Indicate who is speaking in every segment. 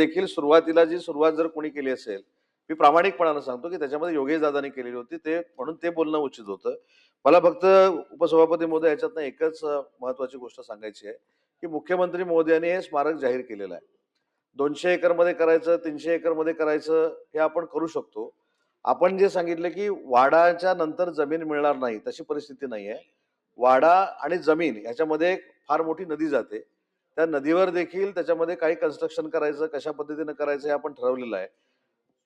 Speaker 1: देखील सुरुवातीला जी सुरुवात जर कोणी केली असेल, मी प्रामाणिकपणानं सांगतो की त्याच्यामध्ये योगेश दादांनी केलेली होती, ते म्हणून ते बोलणं उचित होतं. मला फक्त उपसभापती महोदय याच्यातनं एकच महत्वाची गोष्ट सांगायची आहे की मुख्यमंत्री महोदयांनी हे स्मारक जाहीर केलेलं आहे. 200 एकरमध्ये करायचं, 300 एकरमध्ये करायचं हे आपण करू शकतो. आपण जे सांगितलं की वाडाच्या नंतर जमीन मिळणार नाही, तशी परिस्थिती नाहीये. वाडा आणि जमीन ह्याच्यामध्ये एक फार मोठी नदी जाते. त्या नदीवर देखील त्याच्यामध्ये काही कन्स्ट्रक्शन करायचं, कशा पद्धतीनं करायचं हे आपण ठरवलेलं आहे.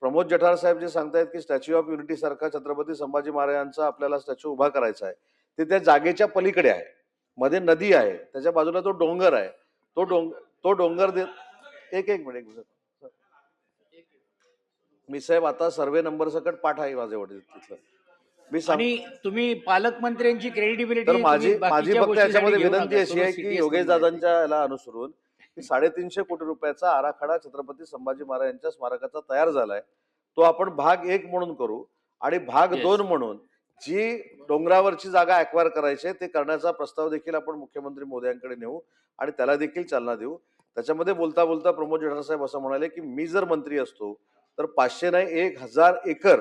Speaker 1: प्रमोद जठार साहेब जे सांगतायत की स्टॅच्यू ऑफ युनिटी सारखा छत्रपती संभाजी महाराजांचा आपल्याला स्टॅच्यू उभा करायचा आहे, ते त्या जागेच्या पलीकडे आहे. मध्ये नदी आहे, त्याच्या बाजूला तो डोंगर आहे. तो डोंगर एक एक मिनिट मी साहेब आता सर्वे नंबर सकट पाठ आहे माझे वडील तिथलं.
Speaker 2: आणि तुम्ही पालकमंत्र्यांची क्रेडिबिलिटी
Speaker 1: तर माझी फक्त याच्यामध्ये विनंती अशी आहे की योगेश दादांच्या याला अनुसरून की 350 कोटी रुपयाचा आराखडा छत्रपती संभाजी महाराजांच्या स्मारकाचा तयार झालाय. तो आपण भाग 1 म्हणून करू आणि भाग 2 म्हणून जी डोंगरावरची जागा ॲक्वायर करायची आहे ते करण्याचा प्रस्ताव देखील आपण मुख्यमंत्री मोदयांकडे नेऊ आणि त्याला देखील चालना देऊ. त्याच्यामध्ये बोलता बोलता प्रमोद जठार साहेब असं म्हणाले की मी जर मंत्री असतो तर 500 नाही 1000 एकर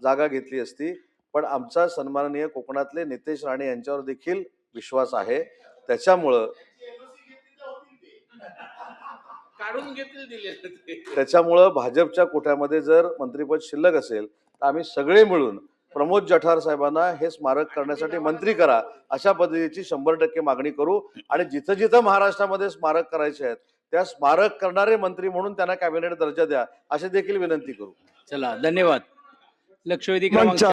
Speaker 1: जागा घेतली असती, पण आमचा सन्माननीय कोकणातले नितेश राणे यांच्यावर देखील विश्वास आहे. त्याच्यामुळं भाजपच्या कोट्यामध्ये जर मंत्रिपद शिल्लक असेल तर आम्ही सगळे मिळून प्रमोद जठार साहेबांना हे स्मारक करण्यासाठी मंत्री करा अशा पद्धतीची 100% मागणी करू आणि जिथं जिथं महाराष्ट्रामध्ये स्मारक करायचे आहेत त्या स्मारक करणारे मंत्री म्हणून त्यांना कॅबिनेट दर्जा द्या अशी देखील विनंती करू.
Speaker 2: चला, धन्यवाद. लक्षवेधी क्रमांक